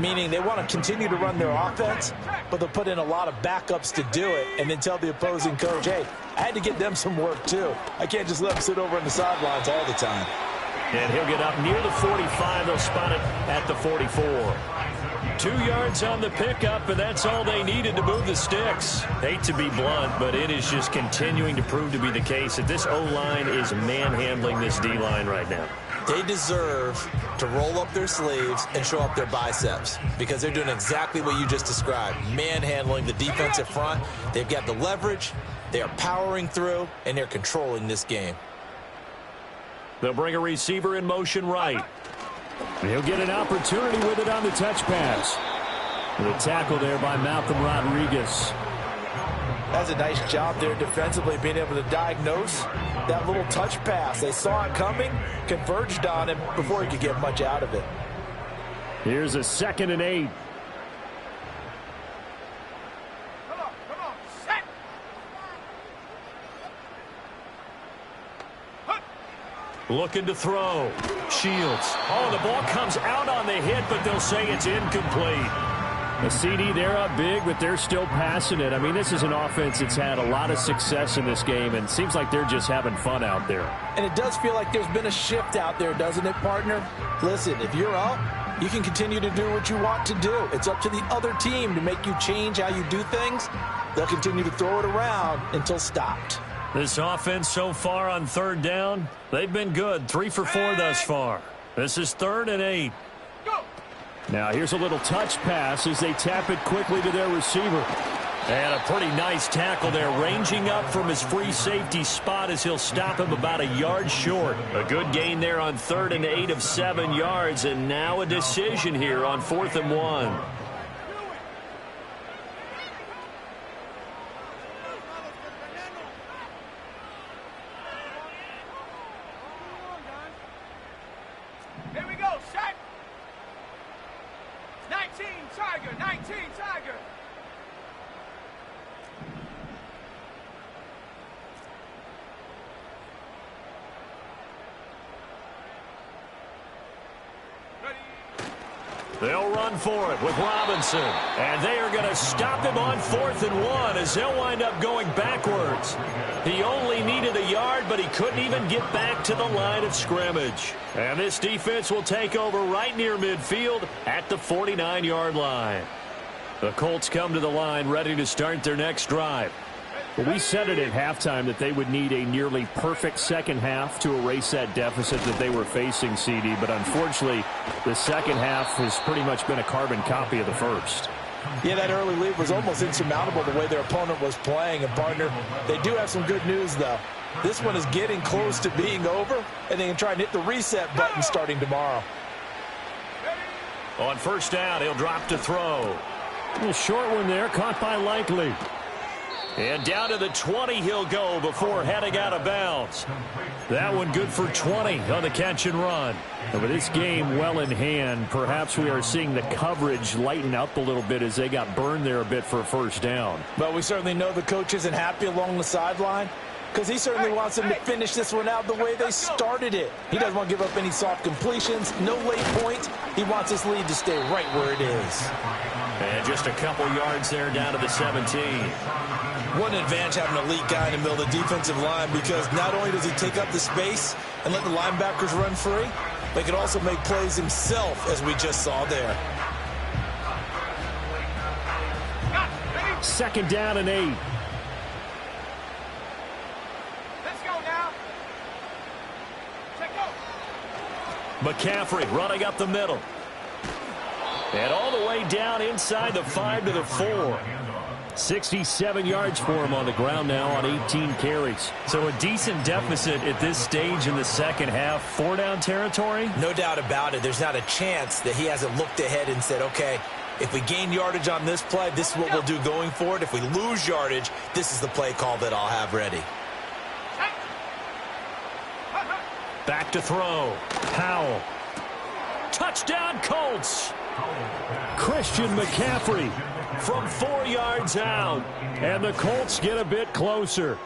meaning they want to continue to run their offense, but they'll put in a lot of backups to do it and then tell the opposing coach, hey, I had to get them some work too. I can't just let them sit over on the sidelines all the time. And he'll get up near the 45. They'll spot it at the 44. 2 yards on the pickup, and that's all they needed to move the sticks. Hate to be blunt, but it is just continuing to prove to be the case that this O-line is manhandling this D-line right now. They deserve to roll up their sleeves and show up their biceps because they're doing exactly what you just described, manhandling the defensive front. They've got the leverage, they are powering through, and they're controlling this game. They'll bring a receiver in motion right. He'll get an opportunity with it on the touch pass. The tackle there by Malcolm Rodriguez. That's a nice job there defensively, being able to diagnose that little touch pass. They saw it coming, converged on him before he could get much out of it. Here's a 2nd and 8. Come on, set. Looking to throw. Shields. Oh, the ball comes out on the hit, but they'll say it's incomplete. The CD, they're up big, but they're still passing it. I mean, this is an offense that's had a lot of success in this game, and it seems like they're just having fun out there. And it does feel like there's been a shift out there, doesn't it, partner? Listen, if you're up, you can continue to do what you want to do. It's up to the other team to make you change how you do things. They'll continue to throw it around until stopped. This offense so far on third down, they've been good. 3 for 4 thus far. This is 3rd and 8. Now here's a little touch pass as they tap it quickly to their receiver. And a pretty nice tackle there, ranging up from his free safety spot as he'll stop him about a yard short. A good gain there on 3rd and 8 of 7 yards, and now a decision here on 4th and 1. Here we go, set. 19 Tiger, 19 Tiger. They'll run for it with Robinson. And they are going to stop him on 4th and 1 as they'll wind up going backwards. He only needed a yard, but he couldn't even get back to the line of scrimmage. And this defense will take over right near midfield at the 49-yard line. The Colts come to the line ready to start their next drive. Well, we said it at halftime that they would need a nearly perfect second half to erase that deficit that they were facing, CD. But unfortunately, the second half has pretty much been a carbon copy of the first. Yeah, that early lead was almost insurmountable the way their opponent was playing. And, partner, they do have some good news, though. This one is getting close to being over, and they can try and hit the reset button starting tomorrow. On first down, he'll drop to throw. A short one there, caught by Likely. And down to the 20 he'll go before heading out of bounds. That one good for 20 on the catch and run. And with this game well in hand, perhaps we are seeing the coverage lighten up a little bit as they got burned there a bit for a first down. But we certainly know the coach isn't happy along the sideline because he certainly wants them to finish this one out the way they started it. He doesn't want to give up any soft completions, no late points. He wants this lead to stay right where it is. And just a couple yards there down to the 17. What an advantage having an elite guy in the middle of the defensive line, because not only does he take up the space and let the linebackers run free, but he can also make plays himself, as we just saw there. 2nd down and 8. Let's go now. Check go. McCaffrey running up the middle. And all the way down inside the 5 to the 4. 67 yards for him on the ground now on 18 carries. So a decent deficit at this stage in the second half. 4-down territory? No doubt about it. There's not a chance that he hasn't looked ahead and said, okay, if we gain yardage on this play, this is what we'll do going forward. If we lose yardage, this is the play call that I'll have ready. Back to throw. Powell. Touchdown, Colts. Christian McCaffrey from 4 yards out. And the Colts get a bit closer.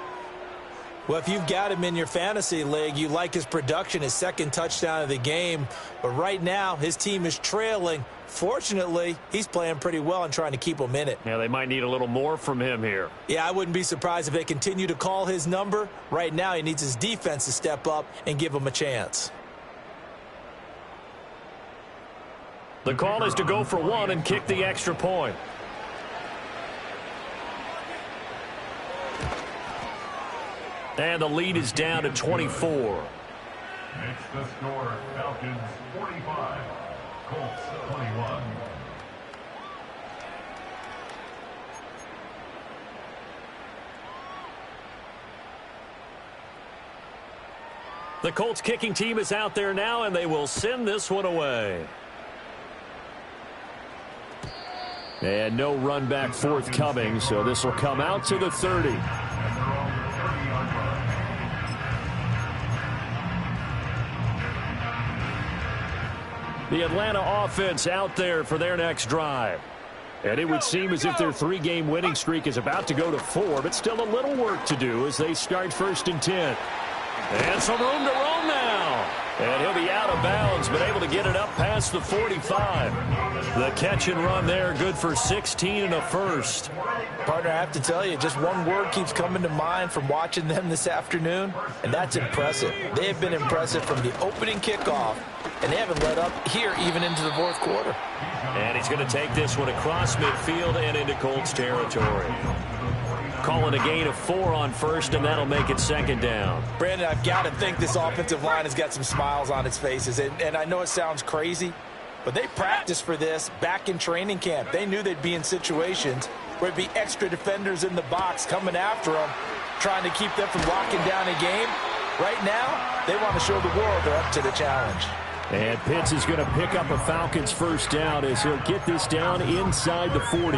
Well, if you've got him in your fantasy league, you like his production, his 2nd touchdown of the game. But right now, his team is trailing. Fortunately, he's playing pretty well and trying to keep them in it. Yeah, they might need a little more from him here. Yeah, I wouldn't be surprised if they continue to call his number. Right now, he needs his defense to step up and give him a chance. The call is to go for 1 and kick the extra point. And the lead is down to 24. Makes the score Falcons 45, Colts 21. The Colts kicking team is out there now, and they will send this one away. And no run back forthcoming, so this will come out to the 30. The Atlanta offense out there for their next drive. And it would seem as if their 3-game winning streak is about to go to 4, but still a little work to do as they start 1st and 10. And some room to roam now. And he'll be out of bounds, but able to get it up past the 45. The catch and run there, good for 16 and a first. Partner, I have to tell you, just one word keeps coming to mind from watching them this afternoon, and that's impressive. They have been impressive from the opening kickoff, and they haven't let up here even into the 4th quarter. And he's going to take this one across midfield and into Colts territory. call it a gain of 4 on first, and that'll make it second down. Brandon, I've got to think this offensive line has got some smiles on its faces. And I know it sounds crazy, but they practiced for this back in training camp. They knew they'd be in situations where there'd be extra defenders in the box coming after them, trying to keep them from locking down a game. Right now, they want to show the world they're up to the challenge. And Pitts is going to pick up a Falcons first down as he'll get this down inside the 40.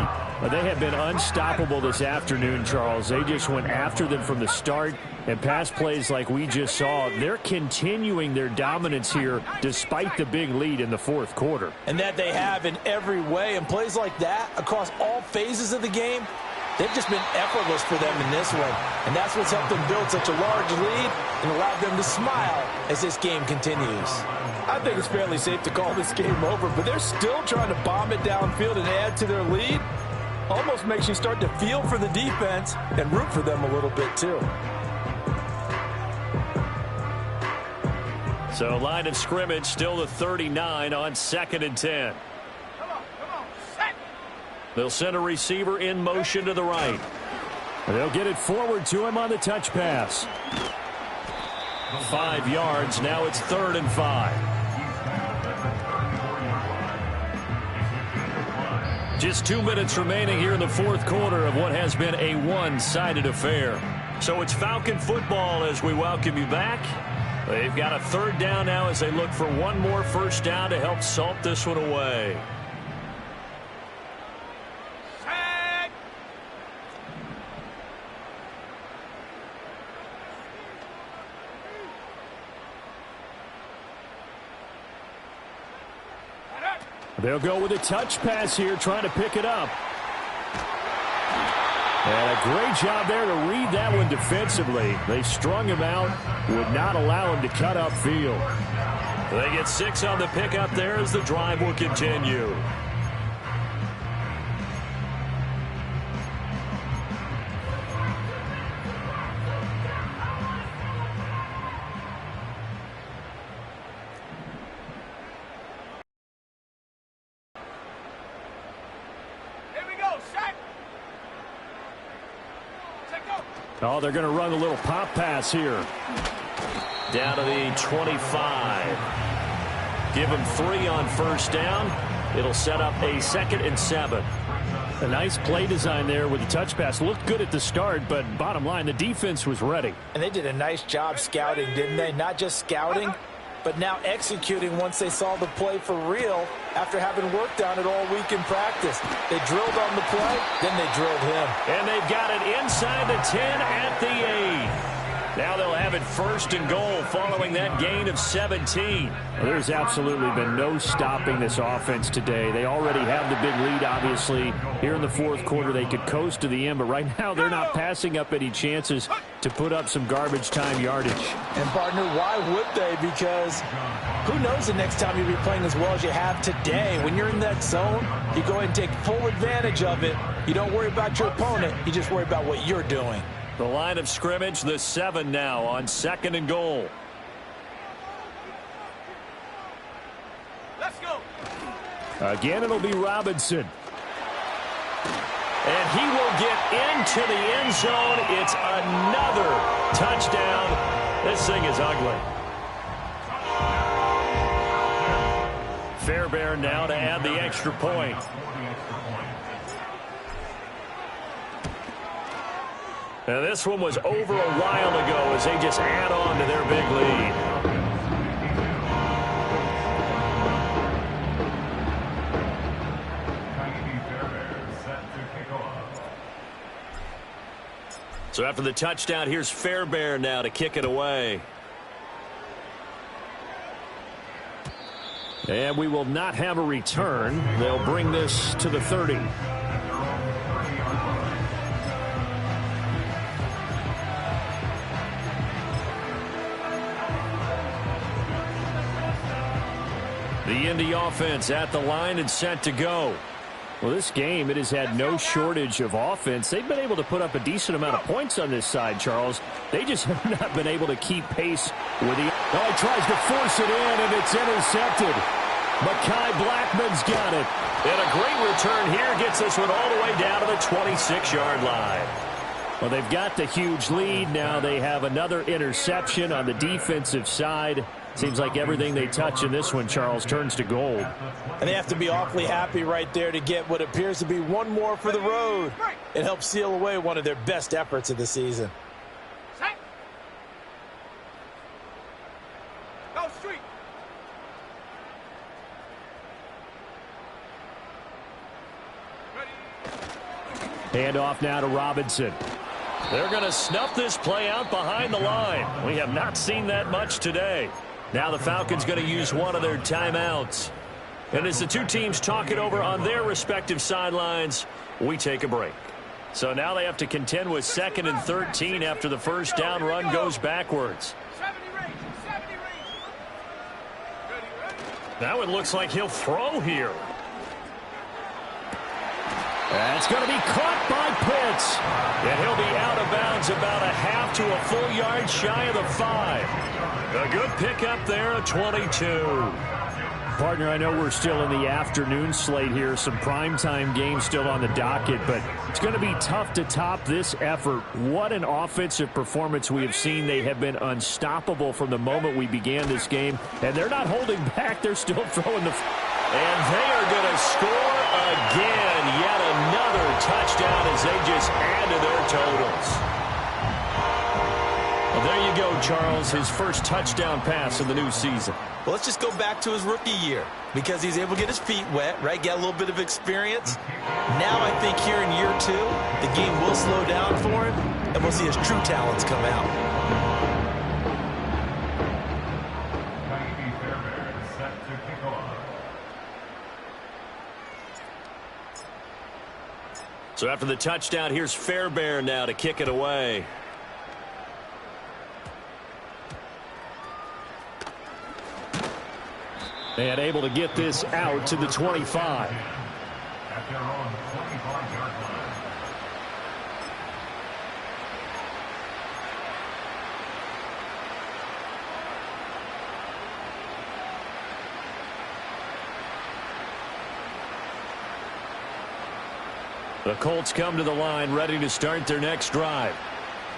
They have been unstoppable this afternoon, Charles. They just went after them from the start, and pass plays like we just saw, they're continuing their dominance here despite the big lead in the fourth quarter. And that they have in every way, and plays like that across all phases of the game, they've just been effortless for them in this one. And that's what's helped them build such a large lead and allowed them to smile as this game continues. I think it's fairly safe to call this game over, but they're still trying to bomb it downfield and add to their lead. Almost makes you start to feel for the defense and root for them a little bit too. So line of scrimmage still the 39 on 2nd and 10. Come on, set. They'll send a receiver in motion to the right. They'll get it forward to him on the touch pass. 5 yards. Now it's 3rd and 5. Just 2 minutes remaining here in the fourth quarter of what has been a one-sided affair. So it's Falcon football as we welcome you back. They've got a 3rd down now as they look for one more first down to help salt this one away. Set. They'll go with a touch pass here, trying to pick it up. And a great job there to read that one defensively. They strung him out, would not allow him to cut upfield. They get 6 on the pickup there as the drive will continue. Oh, they're going to run a little pop pass here. Down to the 25. Give them 3 on first down. It'll set up a 2nd and 7. A nice play design there with the touch pass. Looked good at the start, but bottom line, the defense was ready. And they did a nice job scouting, didn't they? Not just scouting, but now executing once they saw the play for real after having worked on it all week in practice. They drilled on the play, then they drilled him. And they've got it inside the 10 at the 8. Now they'll have it 1st and goal following that gain of 17. Well, there's absolutely been no stopping this offense today. They already have the big lead, obviously. Here in the fourth quarter, they could coast to the end, but right now they're not passing up any chances to put up some garbage time yardage. And, partner, why would they? Because who knows the next time you'll be playing as well as you have today. When you're in that zone, you go ahead and take full advantage of it. You don't worry about your opponent. You just worry about what you're doing. The line of scrimmage, the 7 now on 2nd and goal. Let's go. Again, it'll be Robinson. And he will get into the end zone. It's another touchdown. This thing is ugly. Fairbairn now to add the extra point. Now this one was over a while ago as they just add on to their big lead. So after the touchdown, here's Fairbairn now to kick it away. And we will not have a return. They'll bring this to the 30. The Indy offense at the line and set to go. Well, this game, it has had no shortage of offense. They've been able to put up a decent amount of points on this side, Charles. They just have not been able to keep pace with the... Oh, he tries to force it in, and it's intercepted. Mekhi Blackman's got it. And a great return here gets this one all the way down to the 26-yard line. Well, they've got the huge lead. Now they have another interception on the defensive side. Seems like everything they touch in this one, Charles, turns to gold. And they have to be awfully happy right there to get what appears to be one more for the road. It helps seal away one of their best efforts of the season. Set. Go street. Hand off now to Robinson. They're going to snuff this play out behind the line. We have not seen that much today. Now the Falcons going to use one of their timeouts. And as the two teams talk it over on their respective sidelines, we take a break. So now they have to contend with 2nd and 13 after the first down run goes backwards. 70 range. 70 range. Ready. Now it looks like he'll throw here. That's going to be caught by Pitts. And he'll be out of bounds about a half to a full yard shy of the 5. A good pickup there at 22. Partner, I know we're still in the afternoon slate here. Some primetime games still on the docket, but it's going to be tough to top this effort. What an offensive performance we have seen. They have been unstoppable from the moment we began this game, and they're not holding back. They're still throwing the... And they are going to score again. Yet another touchdown as they just add to their totals. Well, there you go, Charles. His first touchdown pass of the new season. Well, let's just go back to his rookie year because he's able to get his feet wet, right? Get a little bit of experience. Now I think here in year 2, the game will slow down for him, and we'll see his true talents come out. So after the touchdown, here's Fairbairn now to kick it away. And able to get this out to the 25. At their own 25-yard line. The Colts come to the line ready to start their next drive.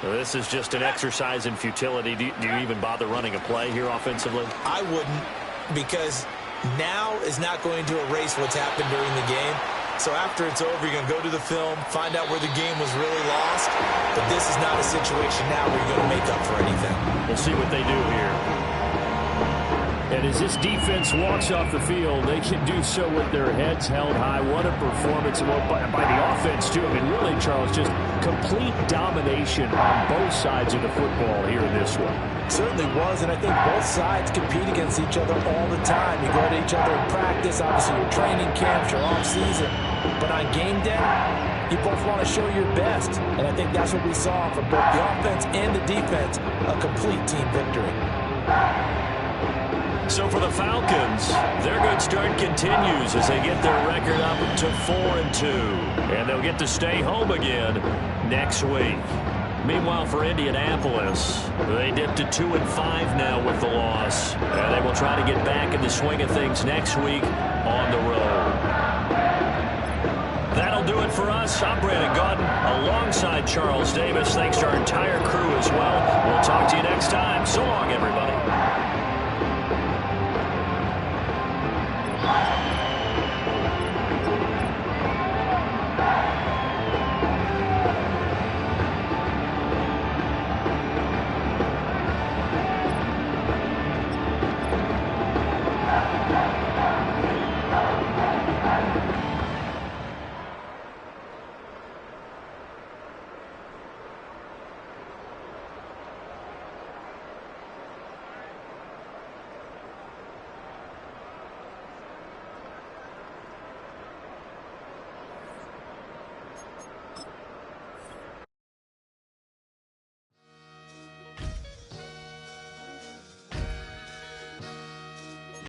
Now, this is just an exercise in futility. Do you even bother running a play here offensively? I wouldn't, because now is not going to erase what's happened during the game. So after it's over, you're going to go to the film, find out where the game was really lost. But this is not a situation now where you're going to make up for anything. We'll see what they do here. And as this defense walks off the field, they can do so with their heads held high. What a performance by the offense, too. I mean, really, Charles, just complete domination on both sides of the football here in this one. Certainly was, and I think both sides compete against each other all the time. You go to each other in practice, obviously your training camps, your off-season. But on game day, you both want to show your best. And I think that's what we saw from both the offense and the defense, a complete team victory. So for the Falcons, their good start continues as they get their record up to 4-2. And they'll get to stay home again next week. Meanwhile, for Indianapolis, they dipped to 2-5 now with the loss. And they will try to get back in the swing of things next week on the road. That'll do it for us. I'm Brandon Gaudin alongside Charles Davis. Thanks to our entire crew as well. We'll talk to you next time. So long, everybody.